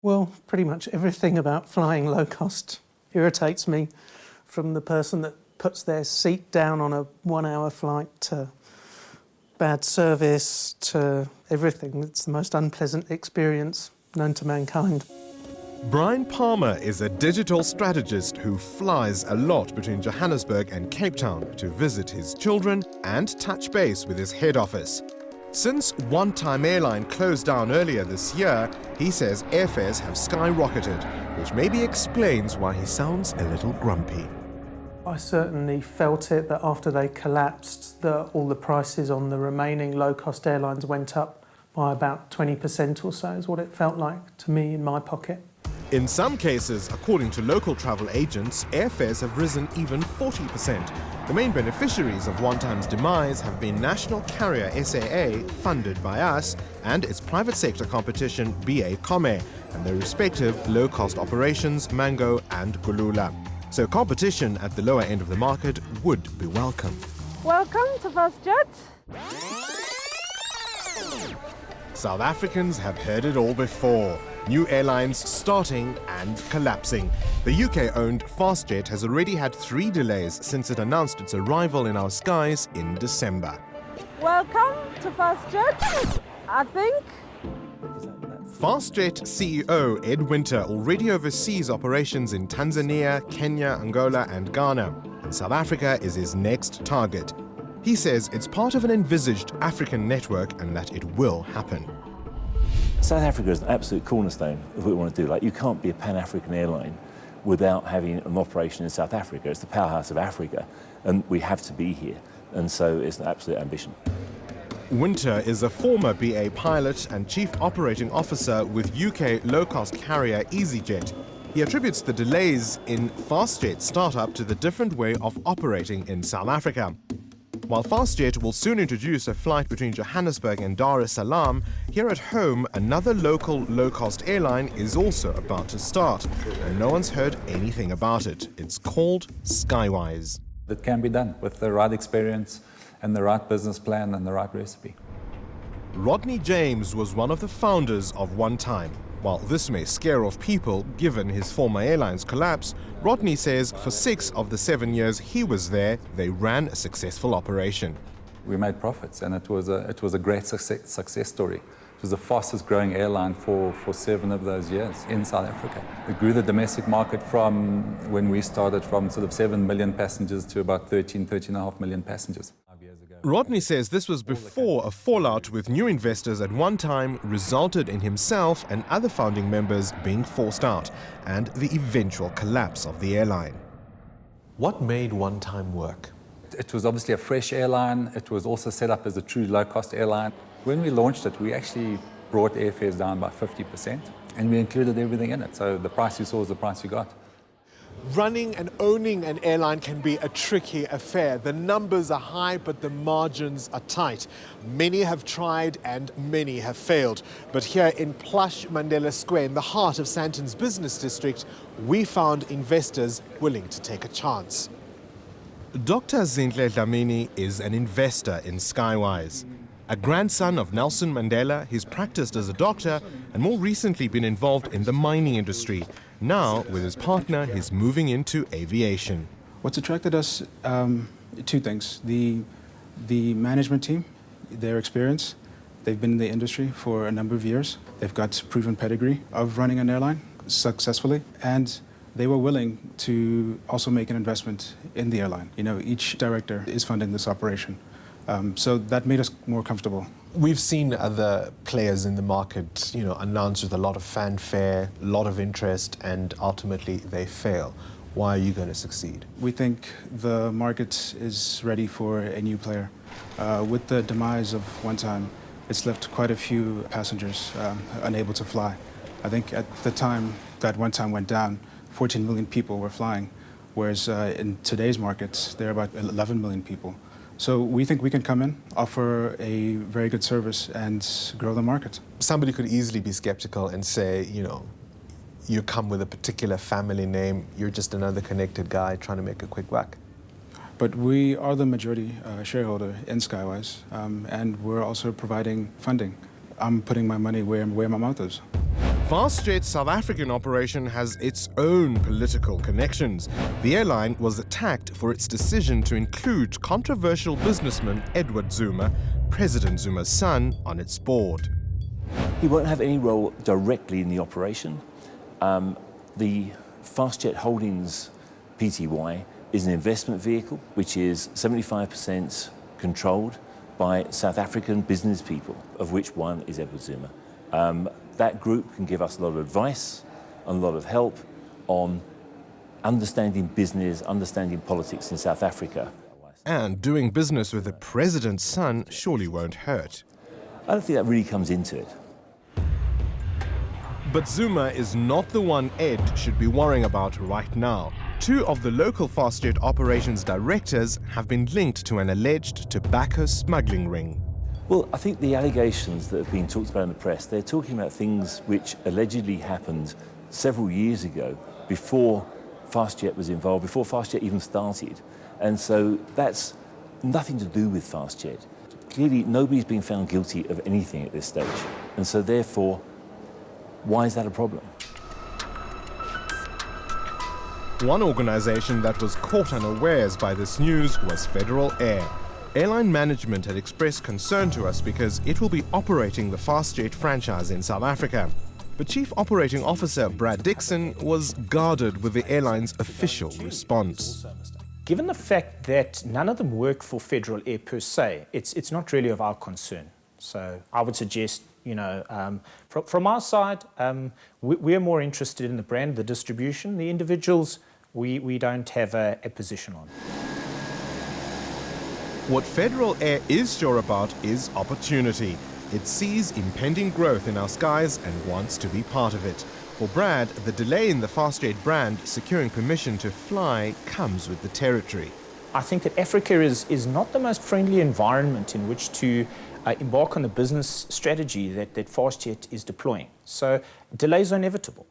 Well, pretty much everything about flying low cost irritates me, from the person that puts their seat down on a 1-hour flight to bad service to everything. It's the most unpleasant experience known to mankind. Brian Palmer is a digital strategist who flies a lot between Johannesburg and Cape Town to visit his children and touch base with his head office. Since One Time Airline closed down earlier this year, he says airfares have skyrocketed, which maybe explains why he sounds a little grumpy. I certainly felt it that after they collapsed, that all the prices on the remaining low-cost airlines went up by about 20% or so, is what it felt like to me in my pocket. In some cases, according to local travel agents, airfares have risen even 40%. The main beneficiaries of One Time's demise have been national carrier SAA, funded by us, and its private sector competition BA Come, and their respective low-cost operations Mango and Gulula. So competition at the lower end of the market would be welcome. Welcome to Fastjet. South Africans have heard it all before. New airlines starting and collapsing. The UK-owned Fastjet has already had 3 delays since it announced its arrival in our skies in December. Welcome to Fastjet, I think. Fastjet CEO Ed Winter already oversees operations in Tanzania, Kenya, Angola and Ghana, and South Africa is his next target. He says it's part of an envisaged African network and that it will happen. South Africa is an absolute cornerstone of what we want to do. Like, you can't be a Pan-African airline without having an operation in South Africa. It's the powerhouse of Africa, and we have to be here. And so it's an absolute ambition. Winter is a former BA pilot and chief operating officer with UK low-cost carrier EasyJet. He attributes the delays in Fastjet's startup to the different way of operating in South Africa. While Fastjet will soon introduce a flight between Johannesburg and Dar es Salaam, here at home, another local low-cost airline is also about to start, and no one's heard anything about it. It's called Skywise. It can be done with the right experience and the right business plan and the right recipe. Rodney James was one of the founders of One Time. While this may scare off people, given his former airline's collapse, Rodney says for 6 of the 7 years he was there, they ran a successful operation. We made profits, and it was a great success story. It was the fastest growing airline for 7 of those years in South Africa. It grew the domestic market from, when we started, from sort of 7 million passengers to about 13.5 million passengers. Rodney says this was before a fallout with new investors at One Time resulted in himself and other founding members being forced out, and the eventual collapse of the airline. What made One Time work? It was obviously a fresh airline. It was also set up as a true low-cost airline. When we launched it, we actually brought airfares down by 50%, and we included everything in it. So the price you saw is the price you got. Running and owning an airline can be a tricky affair. The numbers are high, but the margins are tight. Many have tried and many have failed. But here in plush Mandela Square, in the heart of Sandton's business district, we found investors willing to take a chance. Dr. Zinhle Dlamini is an investor in Skywise. A grandson of Nelson Mandela, he's practiced as a doctor and more recently been involved in the mining industry. Now, with his partner, he's moving into aviation. What's attracted us, 2 things. The management team, their experience. They've been in the industry for a number of years. They've got proven pedigree of running an airline successfully, and they were willing to also make an investment in the airline. You know, each director is funding this operation. So that made us more comfortable. We've seen other players in the market, announce with a lot of fanfare, a lot of interest, and ultimately they fail. Why are you going to succeed? We think the market is ready for a new player. With the demise of One Time, it's left quite a few passengers unable to fly. I think at the time that One Time went down, 14 million people were flying, whereas in today's markets, there are about 11 million people. So we think we can come in, offer a very good service, and grow the market. Somebody could easily be skeptical and say, you come with a particular family name, you're just another connected guy trying to make a quick buck. But we are the majority shareholder in Skywise, and we're also providing funding. I'm putting my money where my mouth is. Fastjet's South African operation has its own political connections. The airline was attacked for its decision to include controversial businessman Edward Zuma, President Zuma's son, on its board. He won't have any role directly in the operation. The Fastjet Holdings Pty is an investment vehicle which is 75% controlled by South African business people, of which one is Edward Zuma. That group can give us a lot of advice and a lot of help on understanding business, understanding politics in South Africa. And doing business with the president's son surely won't hurt. I don't think that really comes into it. But Zuma is not the one Ed should be worrying about right now. Two of the local Fastjet operations directors have been linked to an alleged tobacco smuggling ring. Well, I think the allegations that have been talked about in the press, they're talking about things which allegedly happened several years ago, before Fastjet was involved, before Fastjet even started. And so that's nothing to do with Fastjet. Clearly, nobody's been found guilty of anything at this stage. And so therefore, why is that a problem? One organization that was caught unawares by this news was Federal Air. Airline management had expressed concern to us because it will be operating the Fastjet franchise in South Africa. But Chief Operating Officer Brad Dixon was guarded with the airline's official response. Given the fact that none of them work for Federal Air per se, it's not really of our concern. So I would suggest, from our side, we're more interested in the brand, the distribution. The individuals, we don't have a position on. What Federal Air is sure about is opportunity. It sees impending growth in our skies and wants to be part of it. For Brad, the delay in the Fastjet brand securing permission to fly comes with the territory. I think that Africa is not the most friendly environment in which to embark on the business strategy that Fastjet is deploying. So delays are inevitable.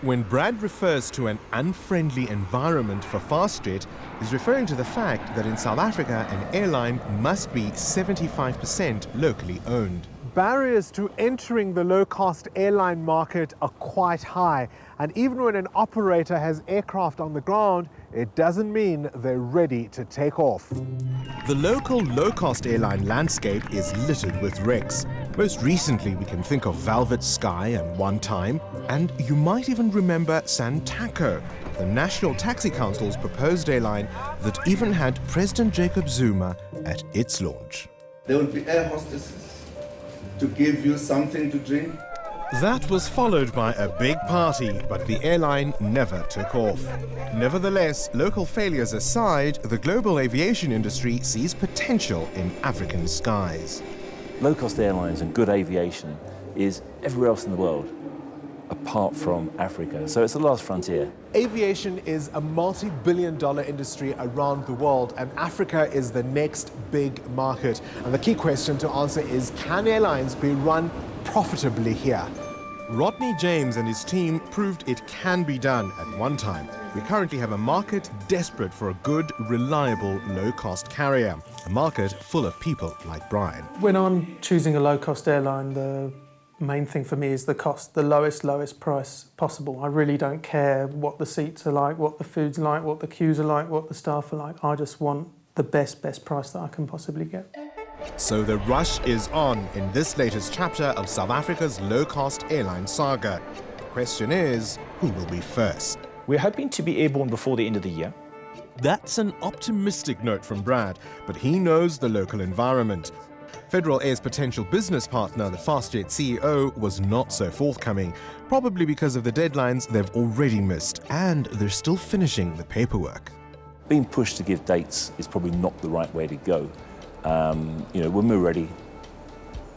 When Brad refers to an unfriendly environment for Fastjet, he's referring to the fact that in South Africa, an airline must be 75% locally owned. Barriers to entering the low-cost airline market are quite high, and even when an operator has aircraft on the ground, it doesn't mean they're ready to take off. The local low-cost airline landscape is littered with wrecks. Most recently, we can think of Velvet Sky and One Time, and you might even remember SANTACO, the National Taxi Council's proposed airline that even had President Jacob Zuma at its launch. There will be air hostesses to give you something to drink. That was followed by a big party, but the airline never took off. Nevertheless, local failures aside, the global aviation industry sees potential in African skies. Low-cost airlines and good aviation is everywhere else in the world, apart from Africa. So it's the last frontier. Aviation is a multi-billion-dollar industry around the world, and Africa is the next big market. And the key question to answer is, can airlines be run profitably here? Rodney James and his team proved it can be done at one time. We currently have a market desperate for a good, reliable, low-cost carrier. A market full of people like Brian. When I'm choosing a low-cost airline, the main thing for me is the cost, the lowest price possible. I really don't care what the seats are like, what the food's like, what the queues are like, what the staff are like. I just want the best price that I can possibly get. So the rush is on in this latest chapter of South Africa's low-cost airline saga. The question is, who will be first? We're hoping to be airborne before the end of the year. That's an optimistic note from Brad, but he knows the local environment. Federal Air's potential business partner, the Fastjet CEO, was not so forthcoming, probably because of the deadlines they've already missed, and they're still finishing the paperwork. Being pushed to give dates is probably not the right way to go. When we're ready,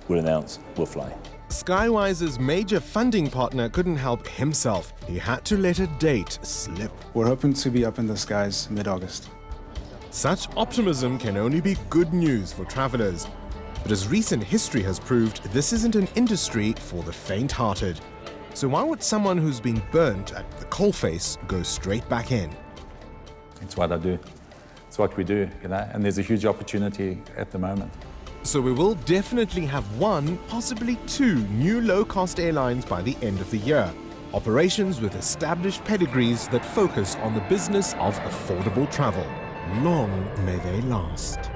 we'll announce, we'll fly. Skywise's major funding partner couldn't help himself. He had to let a date slip. We're hoping to be up in the skies mid-August. Such optimism can only be good news for travelers. But as recent history has proved, this isn't an industry for the faint-hearted. So why would someone who's been burnt at the coalface go straight back in? It's what I do. It's what we do, and there's a huge opportunity at the moment. So we will definitely have one, possibly two new low-cost airlines by the end of the year. Operations with established pedigrees that focus on the business of affordable travel. Long may they last.